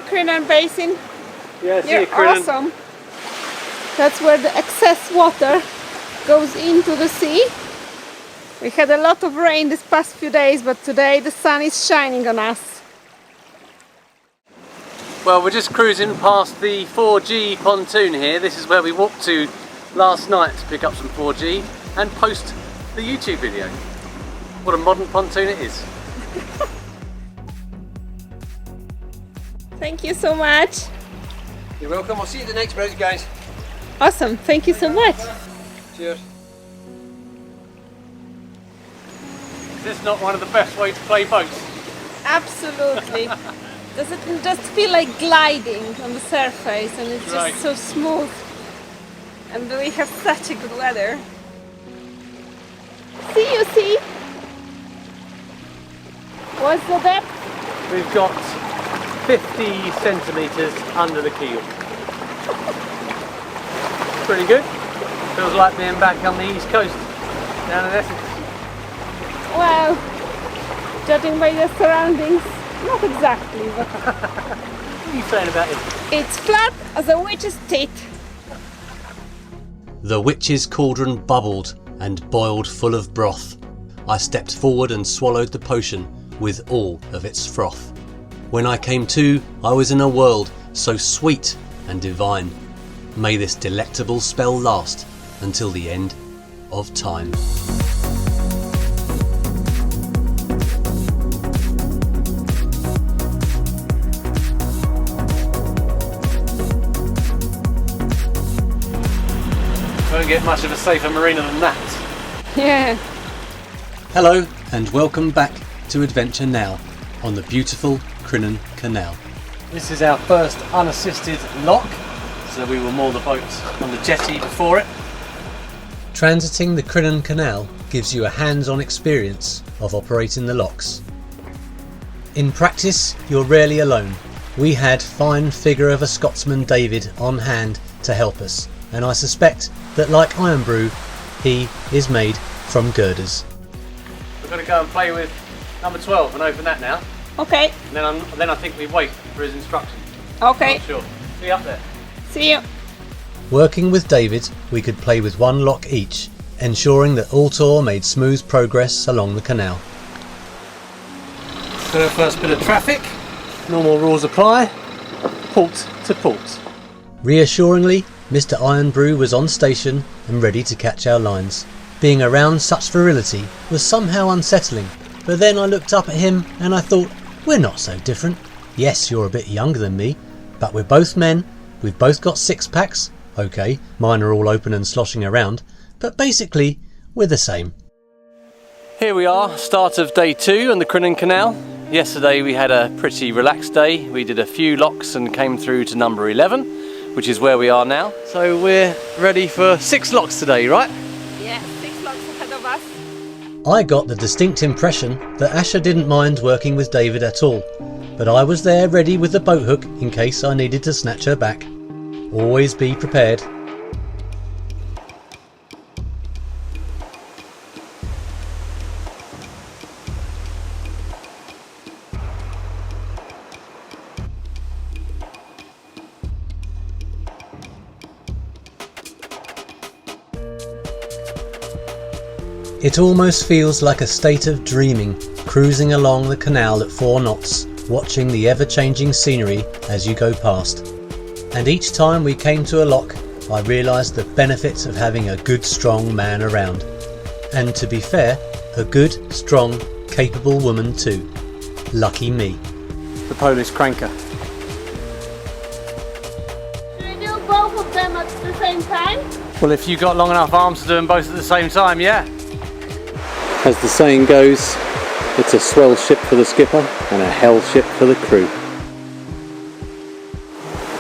Crinan Basin? Yeah, see You're you, Crinan. awesome. That's where the excess water goes into the sea. We had a lot of rain this past few days, but today the sun is shining on us. Well, we're just cruising past the 4G pontoon here. This is where we walked to last night to pick up some 4G and post the YouTube video. What a modern pontoon it is. Thank you so much. You're welcome. I'll see you at the next bridge, guys. Awesome, thank you so much. Cheers. Is this not one of the best ways to play boats? Absolutely. Does it just feel like gliding on the surface, and it's Right. just so smooth. And we have such a good weather. See? What's the depth? We've got 50 centimetres under the keel. Pretty good. Feels like being back on the east coast, down in Essex. Well, judging by the surroundings, not exactly, but What are you saying about it? it's flat as a witch's teeth. The witch's cauldron bubbled and boiled full of broth. I stepped forward and swallowed the potion with all of its froth. When I came to, I was in a world so sweet and divine. May this delectable spell last until the end of time. Won't get much of a safer marina than that. Yeah. Hello and welcome back to Adventure Now on the beautiful Crinan Canal. This is our first unassisted lock, so we will moor the boat on the jetty before it. Transiting the Crinan Canal gives you a hands-on experience of operating the locks. In practice, you're rarely alone. We had fine figure of a Scotsman David on hand to help us, and I suspect that like Iron Brew, he is made from girders. We're going to go and play with number 12 and open that now. Okay. And then I think we wait for his instructions. Okay. Not sure. See you up there. See you. Working with David, we could play with one lock each, ensuring that Altor made smooth progress along the canal. Got our first bit of traffic. Normal rules apply. Port to port. Reassuringly, Mr. Iron Brew was on station and ready to catch our lines. Being around such virility was somehow unsettling, but then I looked up at him and I thought, we're not so different. Yes, you're a bit younger than me, but we're both men, we've both got six-packs, okay, mine are all open and sloshing around, but basically, we're the same. Here we are, start of day 2 on the Crinan Canal. Yesterday we had a pretty relaxed day. We did a few locks and came through to number 11, which is where we are now. So we're ready for 6 locks today, right? Yeah, 6 locks ahead of us. I got the distinct impression that Asha didn't mind working with David at all, but I was there ready with the boat hook in case I needed to snatch her back. Always be prepared. It almost feels like a state of dreaming, cruising along the canal at 4 knots, watching the ever-changing scenery as you go past. And each time we came to a lock, I realised the benefits of having a good, strong man around. And to be fair, a good, strong, capable woman too. Lucky me. The Polish cranker. Should we do both of them at the same time? Well, if you got long enough arms to do them both at the same time, yeah. As the saying goes, it's a swell ship for the skipper and a hell ship for the crew.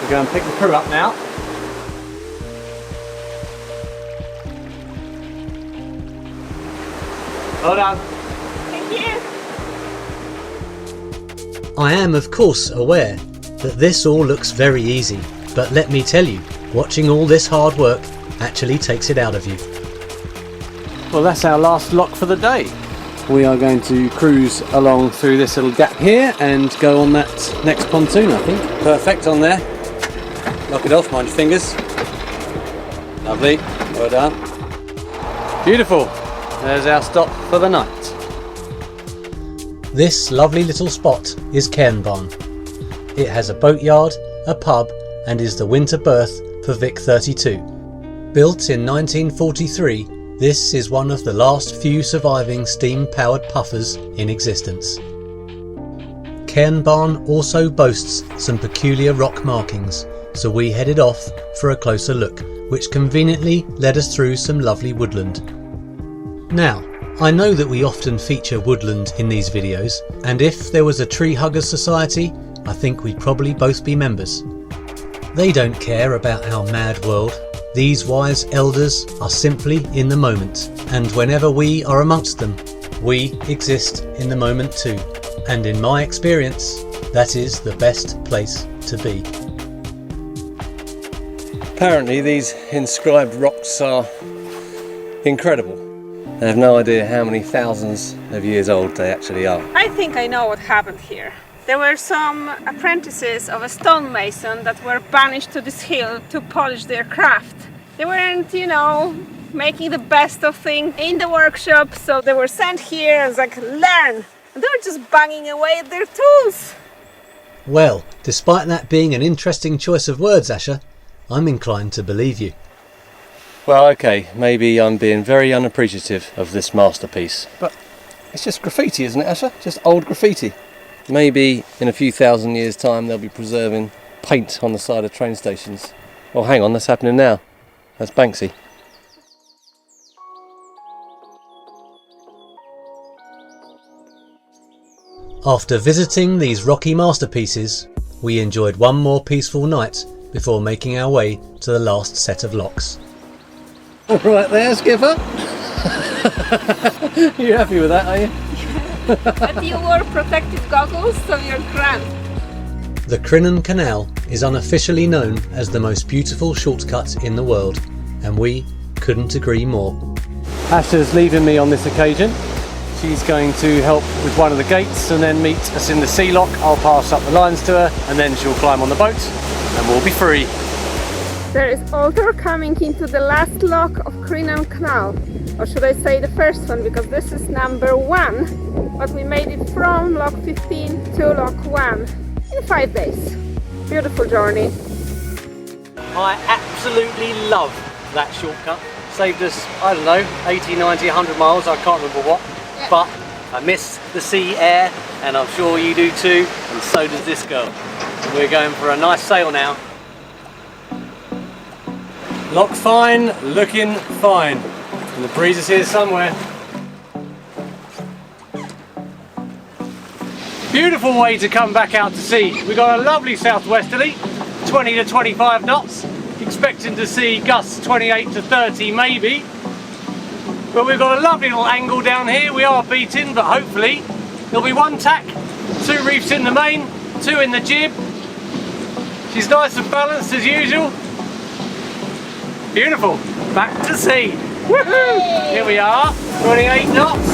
We're going to pick the crew up now. Well done. Thank you. I am of course aware that this all looks very easy, but let me tell you, watching all this hard work actually takes it out of you. Well, that's our last lock for the day. we are going to cruise along through this little gap here and go on that next pontoon, I think. Perfect on there. Knock it off, mind your fingers. Lovely, well done. Beautiful. There's our stop for the night. This lovely little spot is Cairnbarn. It has a boatyard, a pub, and is the winter berth for Vic 32. Built in 1943, this is one of the last few surviving steam-powered puffers in existence. Cairnbarn also boasts some peculiar rock markings, so we headed off for a closer look, which conveniently led us through some lovely woodland. Now, I know that we often feature woodland in these videos, and if there was a tree huggers society, I think we'd probably both be members. They don't care about our mad world. These wise elders are simply in the moment, and whenever we are amongst them, we exist in the moment too. And in my experience, that is the best place to be. Apparently these inscribed rocks are incredible. I have no idea how many thousands of years old they actually are. I think I know what happened here. There were some apprentices of a stonemason that were banished to this hill to polish their craft. They weren't, you know, making the best of things in the workshop, so they were sent here and like, learn! And they were just banging away at their tools. Well, despite that being an interesting choice of words, Asher, I'm inclined to believe you. Well, okay, maybe I'm being very unappreciative of this masterpiece, but it's just graffiti, isn't it, Asher? Just old graffiti. Maybe in a few thousand years' time they'll be preserving paint on the side of train stations. Oh, hang on, that's happening now. That's Banksy. After visiting these rocky masterpieces, we enjoyed one more peaceful night before making our way to the last set of locks. All right there, skipper. You happy with that, are you? But you wore protective goggles, so you're grand. The Crinan Canal is unofficially known as the most beautiful shortcut in the world, and we couldn't agree more. Asher's leaving me on this occasion. She's going to help with one of the gates and then meet us in the sea lock. I'll pass up the lines to her and then she'll climb on the boat and we'll be free. There is Altor coming into the last lock of Crinan Canal, or should I say the first one, because this is number 1, but we made it from Loch 15 to Loch 1 in 5 days. Beautiful journey. I absolutely love that shortcut. Saved us, I don't know, 80, 90, 100 miles, I can't remember what. Yeah. But I miss the sea air, and I'm sure you do too, and so does this girl. We're going for a nice sail now. Loch Fyne looking fine, and the breeze is here somewhere. Beautiful way to come back out to sea. We've got a lovely southwesterly, 20 to 25 knots, expecting to see gusts 28 to 30 maybe. But we've got a lovely little angle down here. We are beating, but hopefully there'll be one tack, 2 reefs in the main, 2 in the jib. She's nice and balanced as usual. Beautiful. Back to sea. Woohoo! Here we are, 28 knots.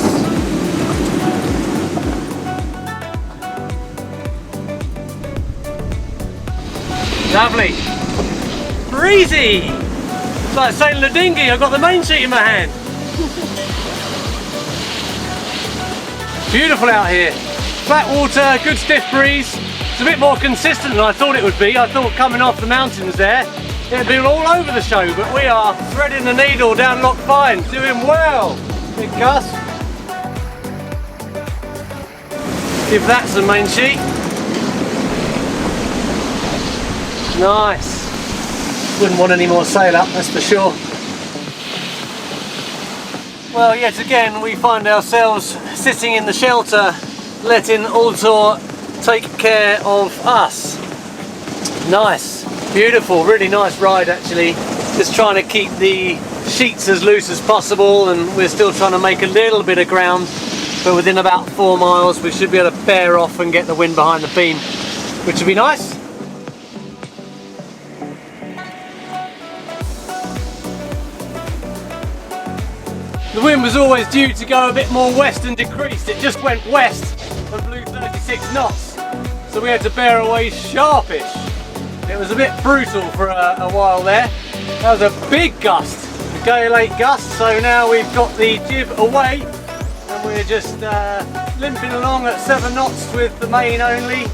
Lovely. Breezy. It's like sailing a dinghy. I've got the main sheet in my hand. Beautiful out here. Flat water, good stiff breeze. It's a bit more consistent than I thought it would be. I thought coming off the mountains there, it'd be all over the show, but we are threading the needle down Loch Fyne. Doing well. Big Gus. Give that some main sheet. Nice. Wouldn't want any more sail up, that's for sure. Well, yet again we find ourselves sitting in the shelter, letting Altor take care of us. Nice, beautiful, really nice ride actually. Just trying to keep the sheets as loose as possible, and we're still trying to make a little bit of ground, but within about 4 miles we should be able to bear off and get the wind behind the beam, which would be nice. The wind was always due to go a bit more west and decreased. It just went west and blew 36 knots. So we had to bear away sharpish. It was a bit brutal for a while there. That was a big gust, a gale 8 gust. So now we've got the jib away and we're just limping along at 7 knots with the main only.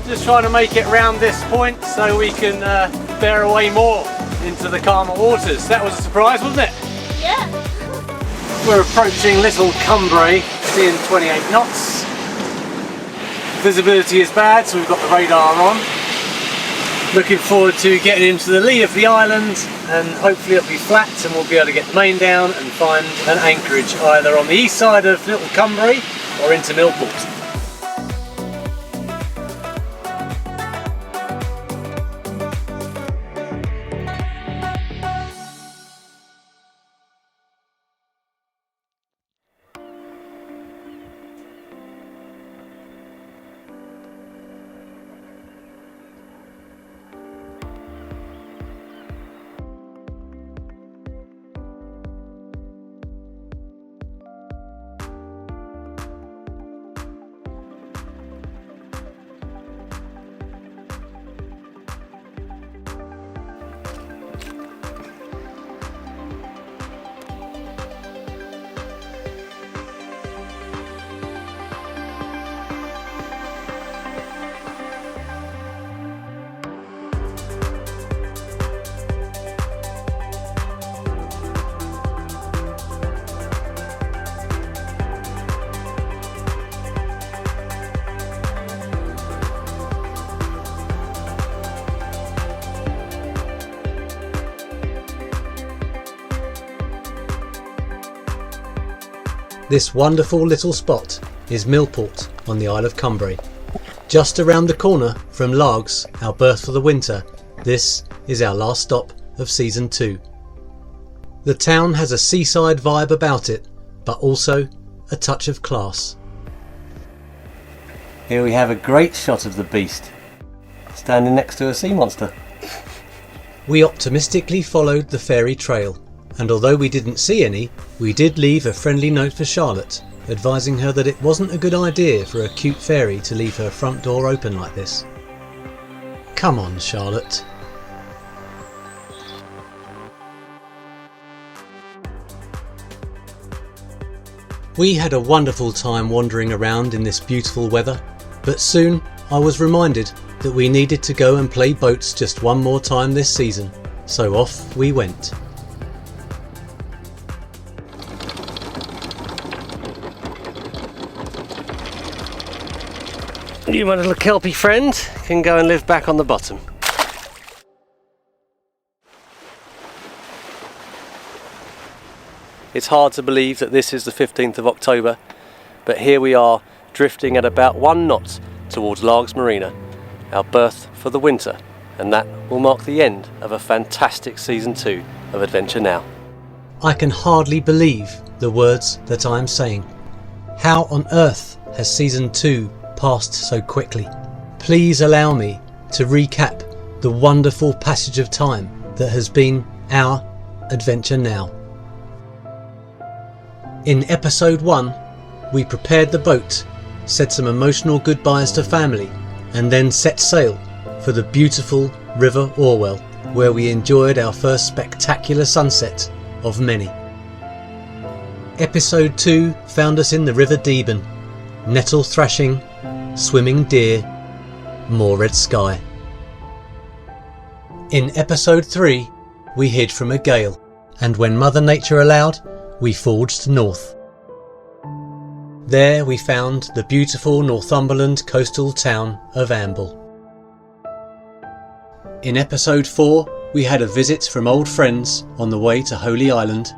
Just trying to make it round this point so we can bear away more into the calmer waters. That was a surprise, wasn't it? Yeah. We're approaching Little Cumbrae, seeing 28 knots. Visibility is bad, so we've got the radar on. Looking forward to getting into the lee of the island, and hopefully it'll be flat and we'll be able to get the main down and find an anchorage either on the east side of Little Cumbrae or into Millport. This wonderful little spot is Millport on the Isle of Cumbrae. Just around the corner from Largs, our berth for the winter, this is our last stop of Season 2. The town has a seaside vibe about it, but also a touch of class. Here we have a great shot of the beast, standing next to a sea monster. We optimistically followed the ferry trail, and although we didn't see any, we did leave a friendly note for Charlotte, advising her that it wasn't a good idea for a cute fairy to leave her front door open like this. Come on, Charlotte. We had a wonderful time wandering around in this beautiful weather, but soon I was reminded that we needed to go and play boats just one more time this season, so off we went. You, my little kelpie friend, can go and live back on the bottom. It's hard to believe that this is the 15th of October, but here we are drifting at about 1 knot towards Largs Marina, our berth for the winter, and that will mark the end of a fantastic Season 2 of Adventure Now. I can hardly believe the words that I am saying. How on earth has Season 2 passed so quickly? Please allow me to recap the wonderful passage of time that has been our Adventure Now. In episode 1, we prepared the boat, said some emotional goodbyes to family, and then set sail for the beautiful River Orwell, where we enjoyed our first spectacular sunset of many. Episode 2 found us in the River Deben, nettle thrashing, swimming deer, more red sky. In episode 3, we hid from a gale, and when Mother Nature allowed, we forged north. There we found the beautiful Northumberland coastal town of Amble. In episode 4, we had a visit from old friends on the way to Holy Island,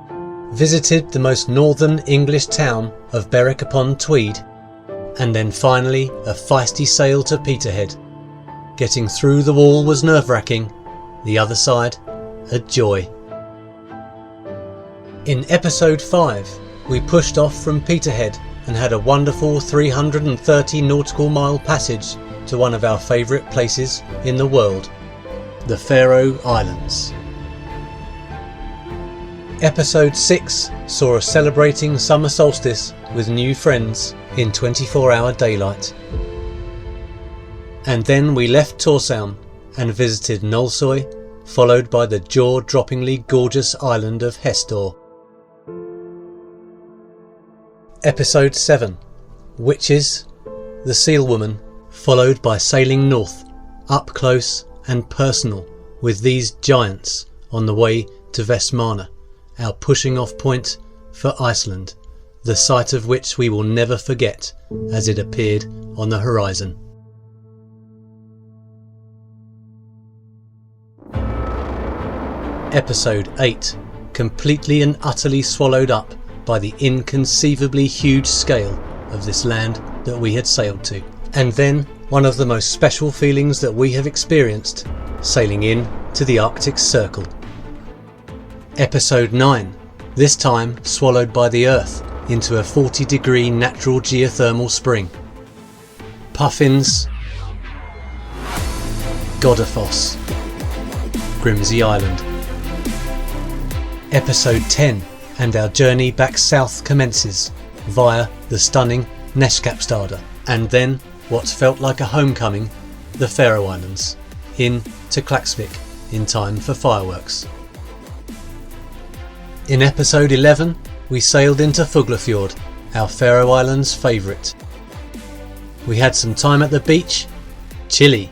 visited the most northern English town of Berwick upon Tweed, and then finally a feisty sail to Peterhead. Getting through the wall was nerve-wracking, the other side a joy. In episode 5, we pushed off from Peterhead and had a wonderful 330 nautical mile passage to one of our favourite places in the world, the Faroe Islands. Episode 6 saw us celebrating summer solstice with new friends in 24-hour daylight. And then we left Torsown and visited Nolsoy, followed by the jaw-droppingly gorgeous island of Hestor. Episode 7 Witches, the Seal Woman, followed by sailing north, up close and personal with these giants on the way to Vestmanna, our pushing off point for Iceland, the sight of which we will never forget as it appeared on the horizon. Episode 8, completely and utterly swallowed up by the inconceivably huge scale of this land that we had sailed to. And then one of the most special feelings that we have experienced, sailing in to the Arctic Circle. Episode 9, this time swallowed by the Earth into a 40-degree natural geothermal spring. Puffins, Godafoss, Grimsey Island. Episode 10, and our journey back south commences via the stunning Neskapstader, and then what felt like a homecoming, the Faroe Islands, in to Klaksvik in time for fireworks. In episode 11, we sailed into Fuglafjord, our Faroe Islands favourite. We had some time at the beach, chilly,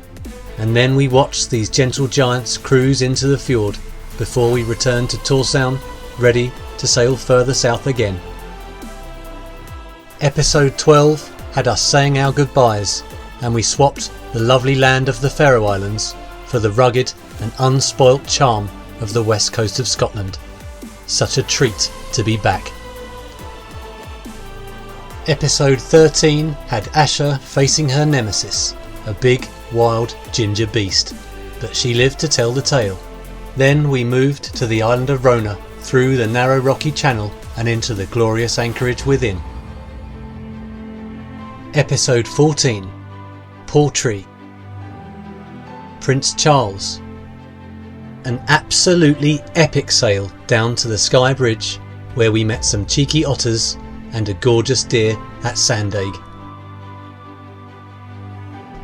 and then we watched these gentle giants cruise into the fjord before we returned to Torsown, ready to sail further south again. Episode 12 had us saying our goodbyes, and we swapped the lovely land of the Faroe Islands for the rugged and unspoilt charm of the west coast of Scotland. Such a treat to be back. Episode 13 had Asher facing her nemesis, a big, wild ginger beast, but she lived to tell the tale. Then we moved to the island of Rhode, through the narrow rocky channel and into the glorious anchorage within. Episode 14, Portree, Prince Charles. An absolutely epic sail down to the Skye Bridge, where we met some cheeky otters and a gorgeous deer at Sandegg.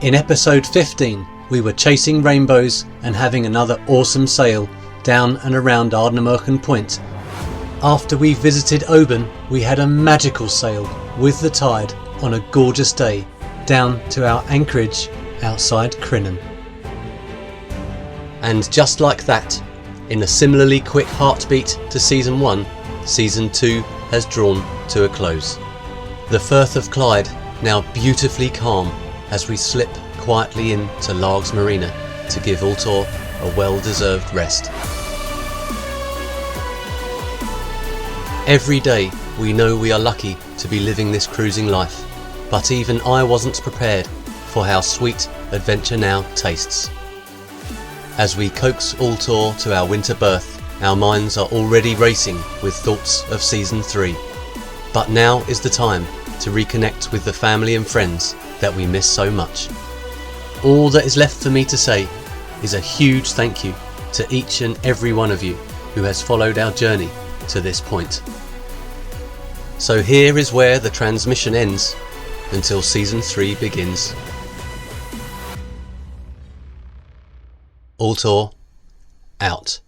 In episode 15, we were chasing rainbows and having another awesome sail down and around Ardnamurchan Point. After we visited Oban, we had a magical sail with the tide on a gorgeous day down to our anchorage outside Crinan. And just like that, in a similarly quick heartbeat to Season 1, Season 2 has drawn to a close. The Firth of Clyde now beautifully calm as we slip quietly into Largs Marina to give Altor a well-deserved rest. Every day we know we are lucky to be living this cruising life, but even I wasn't prepared for how sweet adventure now tastes. As we coax Altor to our winter berth, our minds are already racing with thoughts of Season 3. But now is the time to reconnect with the family and friends that we miss so much. All that is left for me to say is a huge thank you to each and every one of you who has followed our journey to this point. So here is where the transmission ends until Season 3 begins. Altor out.